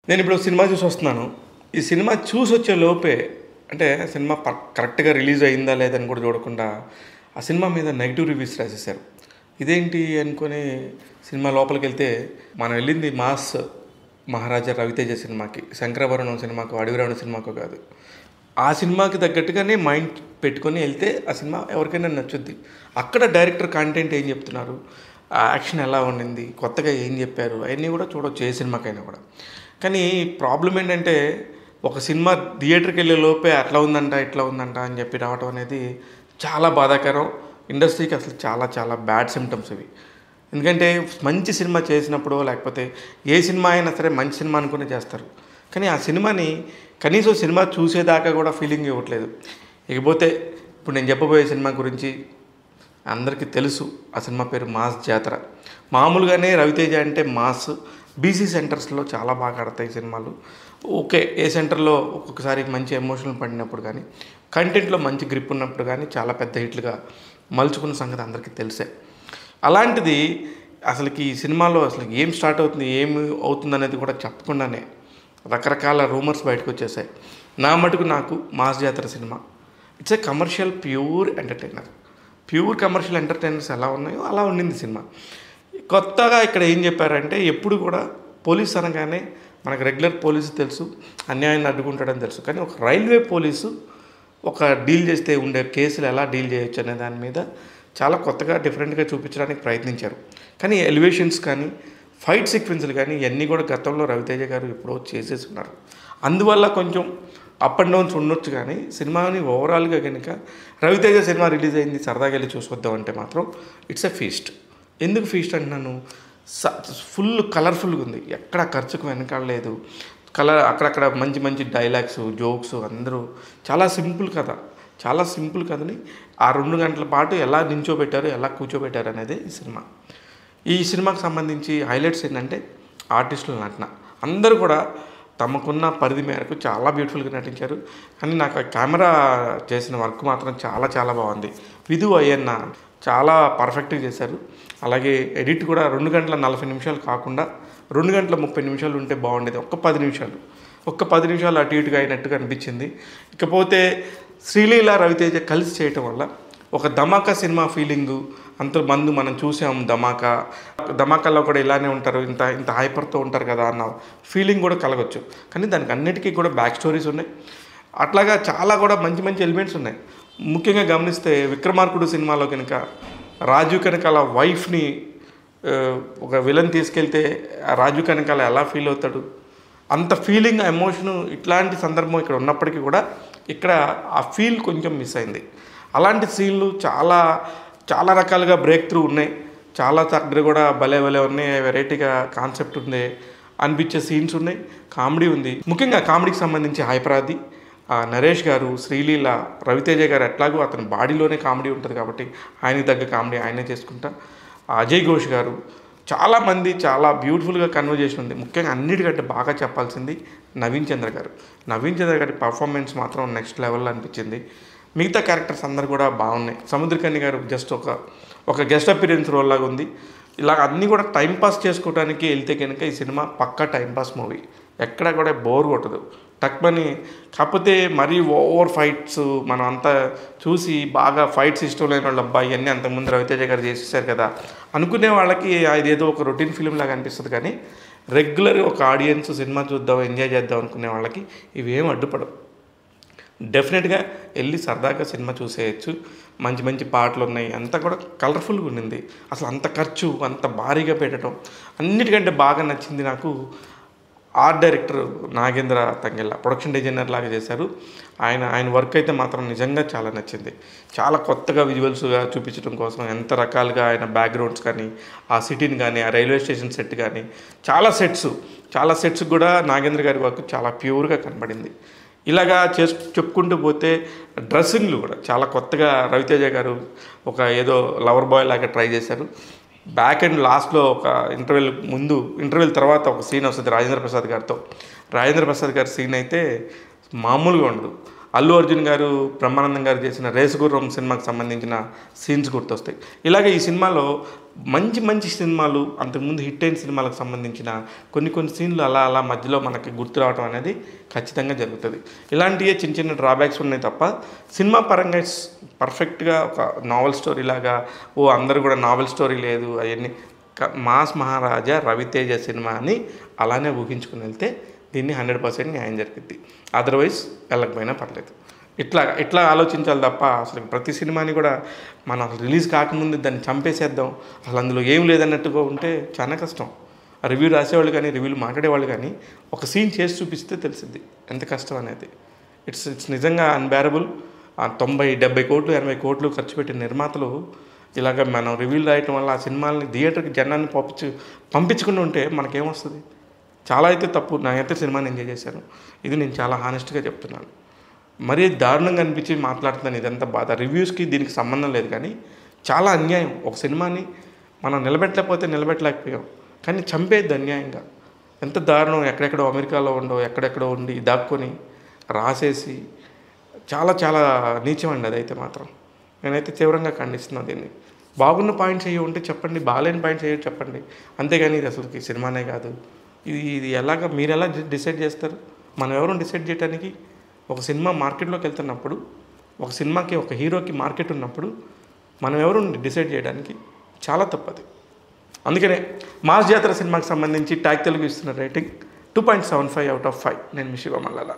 నేను ఇప్పుడు సినిమా చూసి వస్తున్నాను. ఈ సినిమా చూసొచ్చే లోపే అంటే సినిమా కరెక్ట్‌గా రిలీజ్ అయిందా లేదని కూడా చూడకుండా ఆ సినిమా మీద నెగెటివ్ రివ్యూస్ రాసేశారు. ఇదేంటి అనుకోని సినిమా లోపలికెళ్తే మనం వెళ్ళింది మాస్ మహారాజా రవితేజ సినిమాకి, శంకరాభరణం సినిమాకో, అడవిరాముడు సినిమాకో కాదు. ఆ సినిమాకి తగ్గట్టుగానే మైండ్ పెట్టుకొని వెళ్తే ఆ సినిమా ఎవరికైనా నచ్చుద్ది. అక్కడ డైరెక్టర్ కంటెంట్ ఏం చెప్తున్నారు, ఆ యాక్షన్ ఎలా ఉండింది, కొత్తగా ఏం చెప్పారు, అవన్నీ కూడా చూడొచ్చు ఏ సినిమాకైనా కూడా. కానీ ప్రాబ్లం ఏంటంటే ఒక సినిమా థియేటర్కి వెళ్ళే లోపే అట్లా ఉందంట ఇట్లా ఉందంట అని చెప్పి రావటం అనేది చాలా బాధాకరం. ఇండస్ట్రీకి అసలు చాలా చాలా బ్యాడ్ సిమ్టమ్స్ ఇవి. ఎందుకంటే మంచి సినిమా చేసినప్పుడు లేకపోతే ఏ సినిమా అయినా సరే మంచి సినిమా అనుకునే చేస్తారు. కానీ ఆ సినిమాని కనీసం సినిమా చూసేదాకా కూడా ఫీలింగ్ ఇవ్వట్లేదు. ఇకపోతే ఇప్పుడు నేను చెప్పబోయే సినిమా గురించి అందరికీ తెలుసు. ఆ సినిమా పేరు మాస్ జాతర. మామూలుగానే రవితేజ అంటే మాస్. బీసీ సెంటర్స్లో చాలా బాగా ఆడతాయి సినిమాలు. ఓకే, ఏ సెంటర్లో ఒక్కొక్కసారి మంచి ఎమోషనల్ పడినప్పుడు కానీ, కంటెంట్లో మంచి గ్రిప్ ఉన్నప్పుడు కానీ చాలా పెద్ద హిట్లుగా మలుచుకున్న సంగతి అందరికీ తెలిసే. అలాంటిది అసలుకి ఈ సినిమాలో అసలు ఏం స్టార్ట్ అవుతుంది, ఏమి అవుతుంది అనేది కూడా చెప్పకుండానే రకరకాల రూమర్స్ బయటకు వచ్చేసాయి. నా మటుకు నాకు మాస్ జాతర cinema it's a commercial pure entertainer. Pure commercial entertainers ఎలా ఉన్నాయో అలా ఉండింది సినిమా. కొత్తగా ఇక్కడ ఏం చెప్పారంటే, ఎప్పుడు కూడా పోలీస్ అనగానే మనకు రెగ్యులర్ పోలీసు తెలుసు, అన్యాయాన్ని అడ్డుకుంటాడని తెలుసు. కానీ ఒక రైల్వే పోలీసు ఒక డీల్ చేస్తే ఉండే కేసులు ఎలా డీల్ చేయొచ్చు అనే దాని మీద చాలా కొత్తగా డిఫరెంట్గా చూపించడానికి ప్రయత్నించారు. కానీ ఎలివేషన్స్ కానీ ఫైట్ సీక్వెన్స్లు కానీ ఇవన్నీ కూడా గతంలో రవితేజ గారు ఎప్పుడో చేసేసి ఉన్నారు. అందువల్ల కొంచెం అప్ అండ్ డౌన్స్ ఉండొచ్చు. కానీ సినిమాని ఓవరాల్గా కనుక రవితేజ సినిమా రిలీజ్ అయింది సరదాగా వెళ్ళి చూసుకొద్దామంటే మాత్రం ఇట్స్ ఎ ఫీస్ట్. ఎందుకు ఫీస్ట్ అంటున్నాను, ఫుల్ కలర్ఫుల్గా ఉంది, ఎక్కడ ఖర్చుకు వెనకాడలేదు. అక్కడక్కడ మంచి మంచి డైలాగ్స్, జోక్స్, అందరూ చాలా సింపుల్ కథ. చాలా సింపుల్ కథని ఆ 2 గంటల పాటు ఎలా నించోబెట్టారు, ఎలా కూర్చోబెట్టారు అనేది ఈ సినిమా. ఈ సినిమాకి సంబంధించి హైలైట్స్ ఏంటంటే ఆర్టిస్టుల నటన. అందరూ కూడా తమకున్న పరిధి మేరకు చాలా బ్యూటిఫుల్గా నటించారు. కానీ నాకు కెమెరా చేసిన వర్క్ మాత్రం చాలా చాలా బాగుంది. విధు అయ్యన్న చాలా పర్ఫెక్ట్గా చేశారు. అలాగే ఎడిట్ కూడా 2 గంటల 40 నిమిషాలు కాకుండా 2 గంటల 30 నిమిషాలు ఉంటే బాగుండేది. ఒక్క 10 నిమిషాలు అటు ఇటుగా అయినట్టుగా అనిపించింది. ఇకపోతే శ్రీలీల రవితేజ కలిసి చేయటం వల్ల ఒక ధమాకా సినిమా ఫీలింగు అంతమంది మనం చూసాము. ధమాకాలో కూడా ఇలానే ఉంటారు, ఇంత ఇంత హైపర్తో ఉంటారు కదా అన్న ఫీలింగ్ కూడా కలగవచ్చు. కానీ దానికి అన్నిటికీ కూడా బ్యాక్ స్టోరీస్ ఉన్నాయి. అట్లాగా చాలా కూడా మంచి మంచి ఎలిమెంట్స్ ఉన్నాయి. ముఖ్యంగా గమనిస్తే విక్రమార్కుడు సినిమాలో కనుక రాజు కనకాల వైఫ్ని ఒక విలన్ తీసుకెళ్తే ఆ రాజు కనకాల ఎలా ఫీల్ అవుతాడు, అంత ఫీలింగ్, ఎమోషను ఇట్లాంటి సందర్భం ఇక్కడ ఉన్నప్పటికీ కూడా ఇక్కడ ఆ ఫీల్ కొంచెం మిస్ అయింది. అలాంటి సీన్లు చాలా చాలా రకాలుగా బ్రేక్ త్రూ ఉన్నాయి. చాలా దగ్గర కూడా భలే ఉన్నాయి, వెరైటీగా కాన్సెప్ట్ ఉంది అనిపించే సీన్స్ ఉన్నాయి. కామెడీ ఉంది. ముఖ్యంగా కామెడీకి సంబంధించి హైపరాది నరేష్ గారు, శ్రీలీల, రవితేజ గారు ఎట్లాగో అతని బాడీలోనే కామెడీ ఉంటుంది కాబట్టి ఆయనకి తగ్గ కామెడీ ఆయనే చేసుకుంటా. అజయ్ ఘోష్ గారు, చాలామంది చాలా బ్యూటిఫుల్గా కన్వర్జేషన్ ఉంది. ముఖ్యంగా అన్నిటికంటే బాగా చెప్పాల్సింది నవీన్ చంద్ర గారి పర్ఫార్మెన్స్ మాత్రం నెక్స్ట్ లెవెల్లో అనిపించింది. మిగతా క్యారెక్టర్స్ అందరు కూడా బాగున్నాయి. సముద్రకన్య గారు జస్ట్ ఒక గెస్ట్ అపీరెన్స్ రోల్ లాగా ఉంది. ఇలాగ అన్నీ కూడా టైంపాస్ చేసుకోవడానికి వెళ్తే కనుక ఈ సినిమా పక్కా టైంపాస్ మూవీ, ఎక్కడా కూడా బోర్ కొట్టదు. టక్మని కాకపోతే మరీ ఓవర్ ఫైట్స్ మనం అంతా చూసి బాగా ఫైట్స్ ఇష్టం లేని వాళ్ళు, అబ్బాయి ఇవన్నీ అంతకుముందు రవితేజ గారు చేసేసారు కదా అనుకునే వాళ్ళకి అదేదో ఒక రొటీన్ ఫిలిం లాగా అనిపిస్తుంది. కానీ రెగ్యులర్ ఒక ఆడియన్స్ సినిమా చూద్దాం, ఎంజాయ్ చేద్దాం అనుకునే వాళ్ళకి ఇవేం అడ్డుపడవు. డెఫినెట్గా వెళ్ళి సరదాగా సినిమా చూసేయచ్చు. మంచి మంచి పాటలు ఉన్నాయి, అంతా కూడా కలర్ఫుల్గా ఉండింది. అసలు అంత ఖర్చు అంత భారీగా పెట్టడం అన్నిటికంటే బాగా నచ్చింది నాకు art director Nagendra Tangella, production designer లాగా చేశారు. ఆయన వర్క్ అయితే మాత్రం నిజంగా చాలా నచ్చింది. చాలా కొత్తగా విజువల్స్గా చూపించడం కోసం ఎంత రకాలుగా ఆయన బ్యాక్గ్రౌండ్స్ కానీ, ఆ సిటీని కానీ, ఆ రైల్వే స్టేషన్ సెట్ కానీ, చాలా సెట్స్ కూడా నాగేంద్ర గారి వర్క్ చాలా ప్యూర్గా కనబడింది. ఇలాగా చెప్పుకుంటూ పోతే డ్రెస్సింగ్లు కూడా చాలా కొత్తగా రవితేజ గారు ఒక ఏదో లవర్ బాయ్ లాగా ట్రై చేశారు. బ్యాక్ అండ్ లాస్ట్లో ఒక ఇంటర్వెల్ తర్వాత ఒక సీన్ వస్తుంది రాజేంద్ర ప్రసాద్ గారి సీన్ అయితే మామూలుగా ఉండదు. అల్లు అర్జున్ గారు, బ్రహ్మానందం గారు చేసిన రేసుగుర్రం సినిమాకి సంబంధించిన సీన్స్ గుర్తొస్తాయి. ఇలాగే ఈ సినిమాలో మంచి మంచి సినిమాలు అంతకుముందు హిట్ అయిన సినిమాలకు సంబంధించిన కొన్ని సీన్లు అలా అలా మధ్యలో మనకి గుర్తు రావడం అనేది ఖచ్చితంగా జరుగుతుంది. ఇలాంటివే చిన్న చిన్న డ్రాబ్యాక్స్ ఉన్నాయి తప్ప సినిమా పరంగా పర్ఫెక్ట్గా ఒక నావెల్ స్టోరీ లాగా అందరూ కూడా నావెల్ స్టోరీ లేదు అవన్నీ మాస్ మహారాజా రవితేజ సినిమా అని అలానే ఊహించుకుని వెళ్తే దీన్ని 100% న్యాయం జరిగింది. అదర్వైజ్ వెళ్ళకపోయినా పర్లేదు. ఇట్లా ఆలోచించాలి తప్ప అసలు ప్రతి సినిమాని కూడా మనం రిలీజ్ కాకముందు దాన్ని చంపేసేద్దాం, అసలు అందులో ఏం లేదన్నట్టుగా ఉంటే చాలా కష్టం. రివ్యూ రాసేవాళ్ళు కానీ రివ్యూలు మాట్లాడేవాళ్ళు కానీ ఒక సీన్ చేసి చూపిస్తే తెలిసిద్ది ఎంత కష్టం అనేది. ఇట్స్ నిజంగా అన్బేరబుల్. 90-70 కోట్లు 80 కోట్లు ఖర్చు పెట్టిన నిర్మాతలు ఇలాగ మనం రివ్యూలు రాయటం వల్ల ఆ సినిమాలని థియేటర్కి జనాన్ని పంపించుకుంటూ ఉంటే మనకేమొస్తుంది? చాలా అయితే తప్పు. నాకైతే సినిమాని ఎంజాయ్ చేశాను. ఇది నేను చాలా హానెస్ట్గా చెప్తున్నాను. మరీ దారుణంగా అనిపించి మాట్లాడుతున్నాను. ఇదంతా బాధ. రివ్యూస్కి దీనికి సంబంధం లేదు కానీ చాలా అన్యాయం. ఒక సినిమాని మనం నిలబెట్టలేకపోయాం కానీ చంపేద్ది అన్యాయంగా. ఎంత దారుణం. ఎక్కడెక్కడో అమెరికాలో ఎక్కడెక్కడో ఉండి దాక్కొని రాసేసి చాలా చాలా నీచం అండి అదైతే మాత్రం. నేనైతే తీవ్రంగా ఖండిస్తున్నాను దీన్ని. బాగున్న పాయింట్స్ అయ్యి ఉంటే చెప్పండి, బాగాలేని పాయింట్స్ అయ్యి చెప్పండి. అంతేగాని ఇది అసలుకి సినిమానే కాదు. ఇది మీరు ఎలా డిసైడ్ చేస్తారు? మనం ఎవరు డిసైడ్ చేయడానికి? ఒక సినిమా మార్కెట్లోకి వెళ్తున్నప్పుడు, ఒక సినిమాకి ఒక హీరోకి మార్కెట్ ఉన్నప్పుడు మనం ఎవరు డిసైడ్ చేయడానికి? చాలా తప్పది. అందుకనే మాస్ జాతర సినిమాకి సంబంధించి ట్యాగ్ తెలుగు ఇస్తున్న రేటింగ్ 2.75/5. నేను మీ శివ మల్లాల.